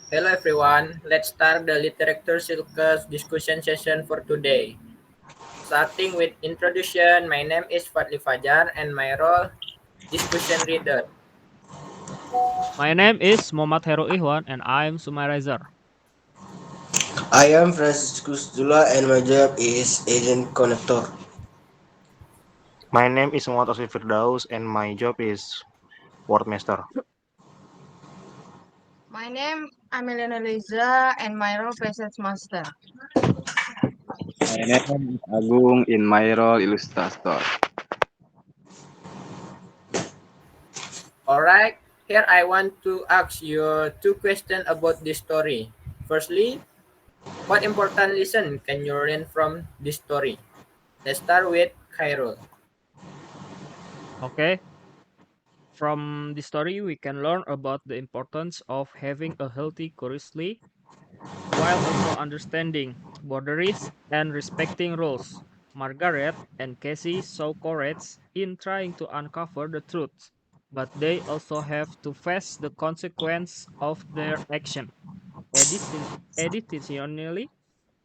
Hello everyone, let's start the literature circus discussion session for today. Starting with introduction, my name is Fadli Fajar and my role discussion reader. My name is Muhammad Heru Ihwan and I am summarizer. I am Franciscus Zula and my job is agent connector. My name is Muhammad Asif Firdaus and my job is Wordmaster. My name Amelia Liza and my role Passage Master. My name is Agung in my role illustrator. Alright, here I want to ask you two questions about this story. Firstly, what important lesson can you learn from this story? Let's start with Khairul. Okay, from the story we can learn about the importance of having a healthy curiosity while also understanding boundaries and respecting rules. Margaret and Casey show courage in trying to uncover the truth, but they also have to face the consequence of their action. Additionally,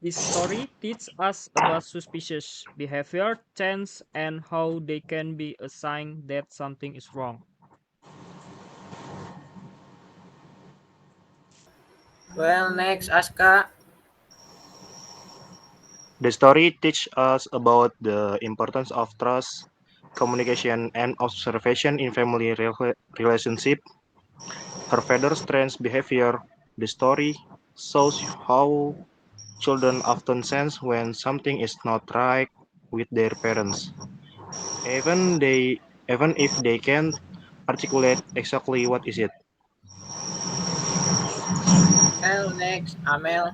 this story teaches us about suspicious behavior, chance, and how they can be a sign that something is wrong. Well, next, Aska. The story teaches us about the importance of trust, communication, and observation in family relationship. Her father's strange behavior. The story shows how children often sense when something is not right with their parents, even they even if they can't articulate exactly what is it. Well, next, Amel.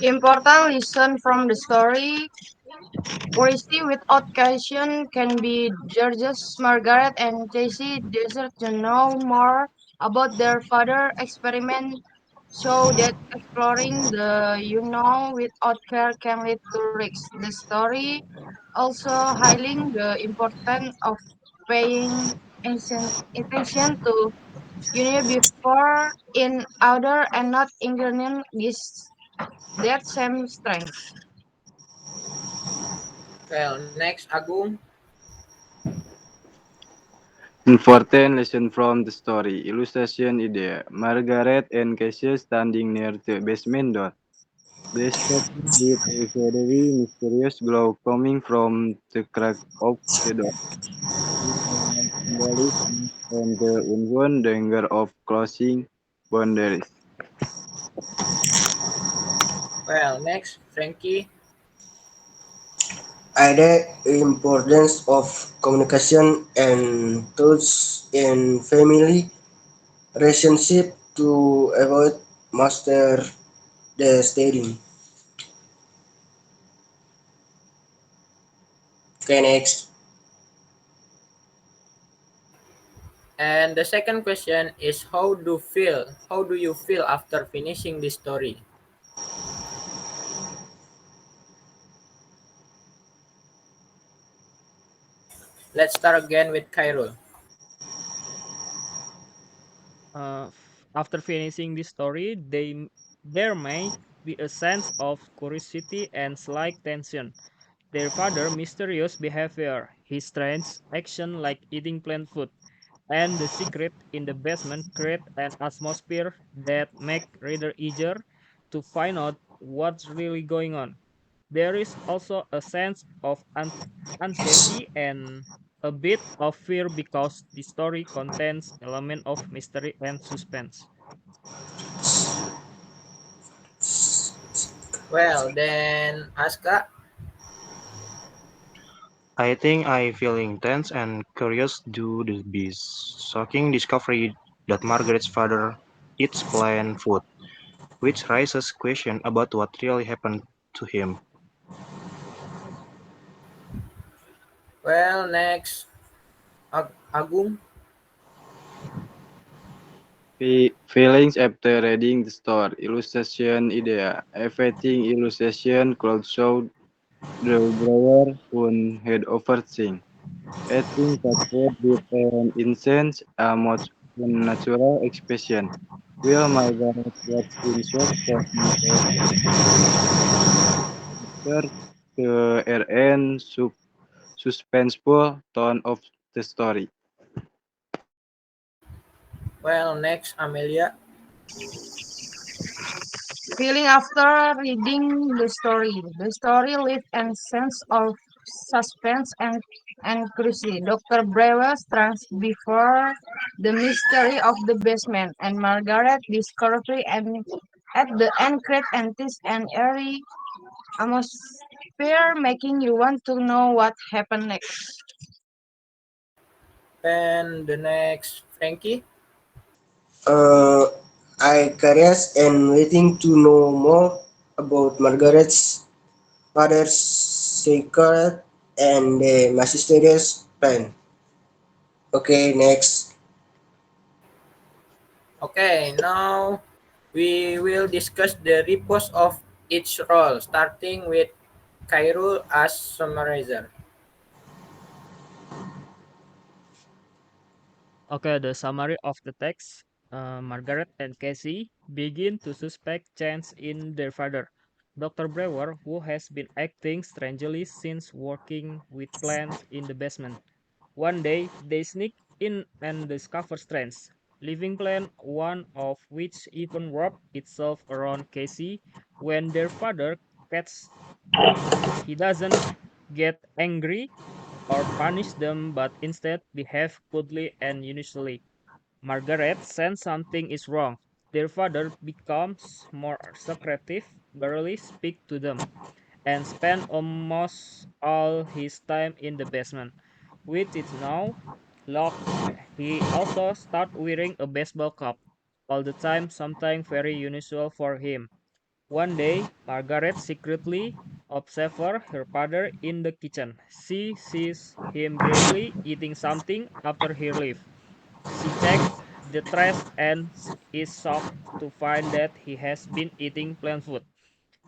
Important lesson from the story. Curiosity without caution can be George's Margaret and Casey desire to know more about their father experiment so that exploring the without care can lead to risks. The story also highlighting the importance of paying attention to before in order and not ignoring this their same strength. Well, next, Agung. Important lesson from the story. Illustration idea. Margaret and Casey standing near the basement door. They spotted with a very mysterious glow coming from the crack of the door. It was symbolic and the unknown danger of crossing boundaries. Well, next, Frankie. The importance of communication and trust in family relationship to avoid master the steering. Okay, next. And the second question is how do you feel after finishing this story? Let's start again with Khairul. After finishing this story, there may be a sense of curiosity and slight tension. Their father' mysterious behavior, his strange action like eating plant food, and the secret in the basement create an atmosphere that make reader eager to find out what's really going on. There is also a sense of anxiety and a bit of fear because the story contains element of mystery and suspense. Well, then Aska. I think I feeling tense and curious due to the shocking discovery that Margaret's father eats plant food, which raises question about what really happened to him. Well, next, Agung. Feelings after reading the story. Illustration idea. Everything illustration could show the brewer who had overthink. Eating cat food with an incense, a much unnatural expression. Will Margaret get in shock from the picture to RN suspenseful tone of the story? Well, next, Amelia. Feeling after reading the story. The story left a sense of suspense and curiosity. Dr. Brewer stands before the mystery of the basement, and Margaret discovery and at the end create an eerie atmosphere, making you want to know what happened next. And the next, Frankie. Uh, I curious and waiting to know more about Margaret's father's secret and the mysterious plan. Okay, next. Okay, now we will discuss the repos of each role, starting with Khairul as summarizer. Okay, the summary of the text. Margaret and Casey begin to suspect change in their father, Dr. Brewer, who has been acting strangely since working with plants in the basement. One day, they sneak in and discover strange living plant, one of which even wrapped itself around Casey. When their father catches them, he doesn't get angry or punish them, but instead behave coldly and unusually. Margaret senses something is wrong. Their father becomes more secretive, barely speak to them, and spend almost all his time in the basement. With it now locked, he also start wearing a baseball cap all the time, something very unusual for him. One day, Margaret secretly observes her father in the kitchen. She sees him briefly eating something after he leaves. She checks the trash and is shocked to find that he has been eating plant food.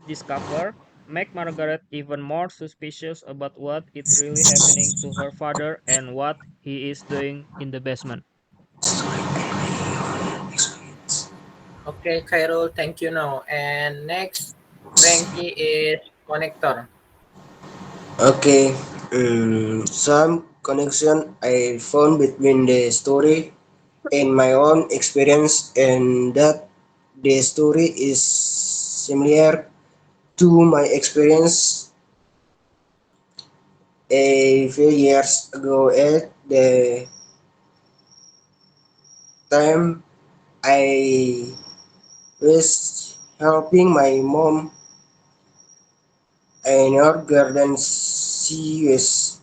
Discover make Margaret even more suspicious about what is really happening to her father and what he is doing in the basement. Okay, Khairul, thank you now. And next, Frankie is connector. Okay, some connection I found between the story and my own experience, and that the story is similar to my experience a few years ago at the time I was helping my mom in her garden. She was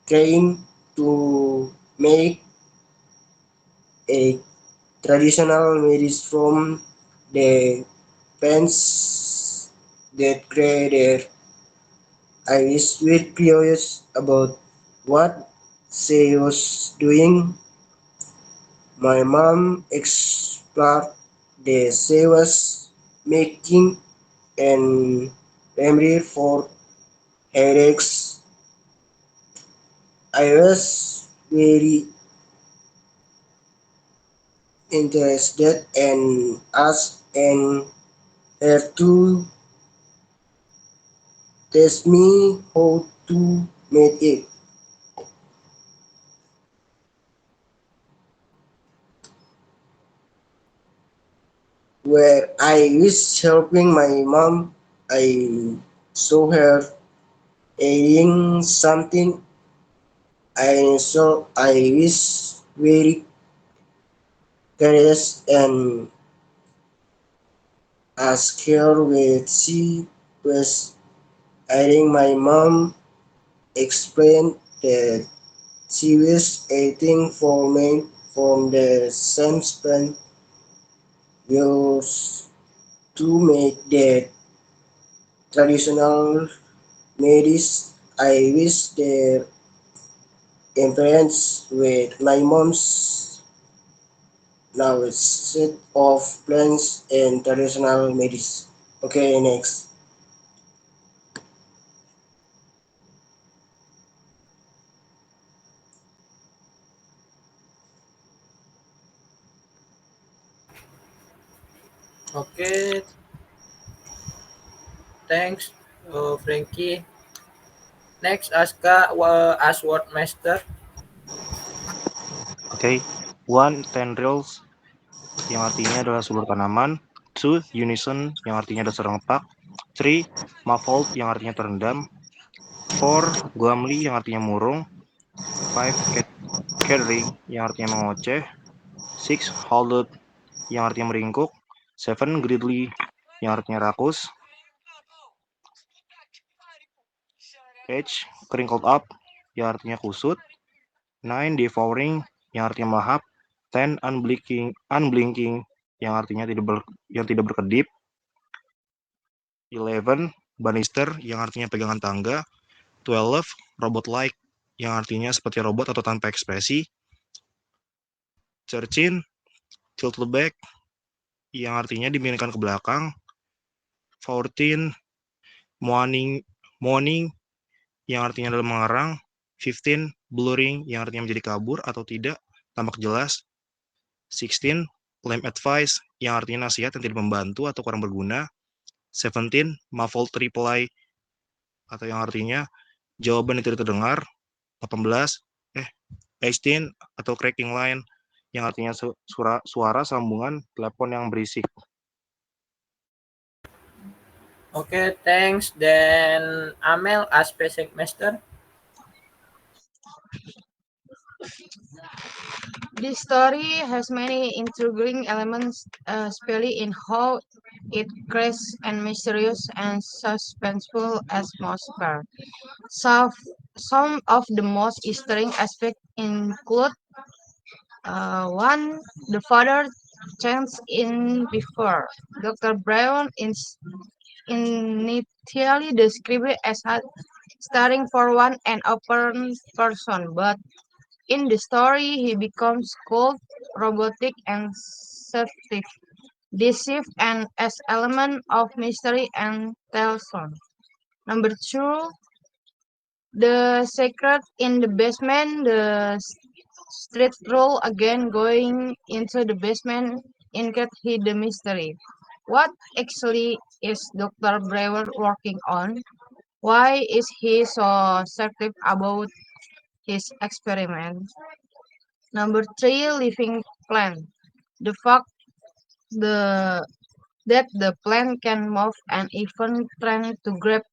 trying to make a traditional medicine from the plants that grow there. I was very curious about what she was doing. My mom explored the she was making and remedy for headaches. I was very interested and asked and her to test me how to make it. Where I was helping my mom, I saw her eating something. I was very curious and asked her what she was eating. My mom explained that she was eating ferment from the same plant used to make the traditional medicine. I wish their influence with my mom's knowledge set of plants and traditional medicine. Okay, next. Okay, thanks, Frankie. Next, ask word master. Oke. One, tendrils yang artinya adalah subur tanaman. Two, unison yang artinya dasar ngepak. Three, muffled yang artinya terendam. Four, glumly yang artinya murung. Five, catering yang artinya mengoceh. Six, hollowed yang artinya meringkuk. Seven, greedily yang artinya rakus. Eight, crinkled up yang artinya kusut. Nine, devouring yang artinya melahap. Ten, unblinking yang artinya tidak berkedip. 11, banister yang artinya pegangan tangga. 12, robot-like yang artinya seperti robot atau tanpa ekspresi. 13, tilted back yang artinya dimiringkan ke belakang. 14, moaning yang artinya adalah mengerang. 15, blurring yang artinya menjadi kabur atau tidak tampak jelas. 16, lame advice yang artinya nasihat yang tidak membantu atau kurang berguna. 17, muffled reply atau yang artinya jawaban yang tidak terdengar. 18 atau cracking line yang artinya suara sambungan telepon yang berisik. Okay, thanks. Then Amel, ask basic master. This story has many intriguing elements, especially in how it creates a mysterious and suspenseful atmosphere. So, some of the most interesting aspects include one, the father chants in before. Dr. Brown is initially described as starring for one and open person, but in the story he becomes cold, robotic, and seductive, deceive and as element of mystery and tension. Number two, the secret in the basement, the street rule again going into the basement increase the mystery. What actually is Dr. Brewer working on? Why is he so secretive about his experiment? Number three, living plant. The fact the that the plant can move and even trying to grab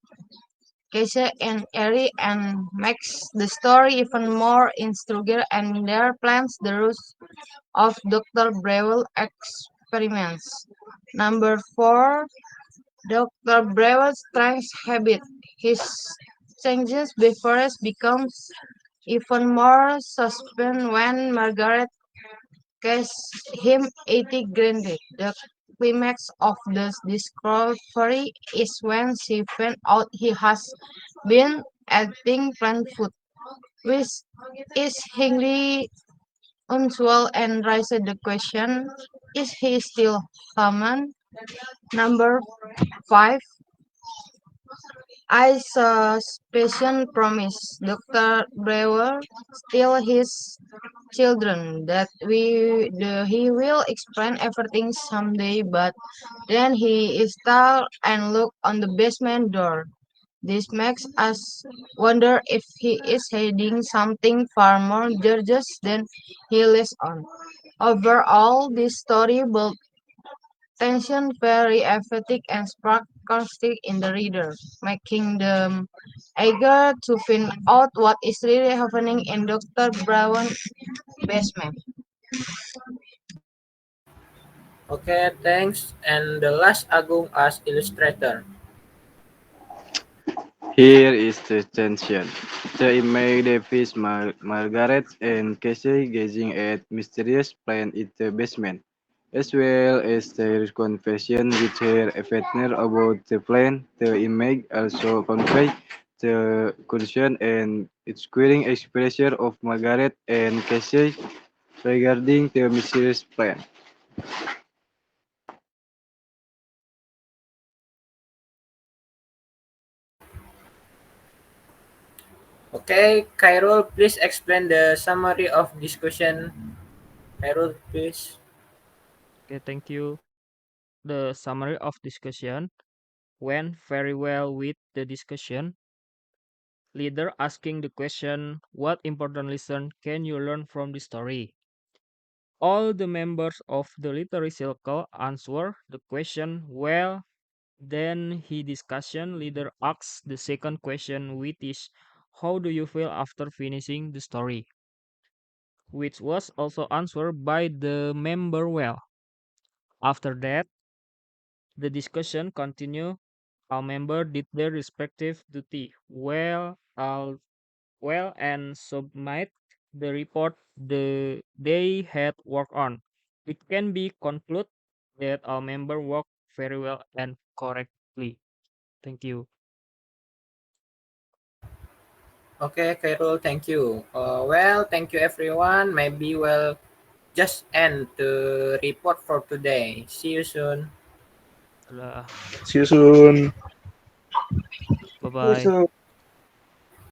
Casey and Eri and makes the story even more intriguing and their plans the roots of Dr. Breville experiments. Number four, Dr. Breville's strange habit. His changes behaviors becomes even more suspicious when Margaret casts him 80 granted. The climax of the discovery is when she finds out he has been eating plant food, which is highly unusual and raises the question, is he still human? Number 5. I suspicion promise Dr. Brewer still his children that he will explain everything someday, but then he is still and look on the basement door. This makes us wonder if he is hiding something far more dangerous than he lets on. Overall, this story builds tension very emphatic and sarcastic in the reader, making them eager to find out what is really happening in Dr. Brown's basement. Okay, thanks. And the last Agung as illustrator. Here is the tension. The image depicts Margaret and Casey gazing at mysterious plant in the basement, as well as their conversation with her partner about the plant. The image also conveys the concern and inquiring expression of Margaret and Casey regarding the mysterious plant. Okay, Khairul, please explain the summary of discussion. Khairul, please. Okay, thank you. The summary of discussion went very well with the discussion leader asking the question, what important lesson can you learn from the story? All the members of the literary circle answer the question well. Then he discussion leader asks the second question, which is, how do you feel after finishing the story? Which was also answered by the member well. After that, the discussion continued. All members did their respective duty well and submit the report they had worked on. It can be concluded that all members worked very well and correctly. Thank you. Okay, Khairul, thank you. Well, thank you everyone. Maybe we'll just end the report for today. See you soon. Bye See you soon. bye.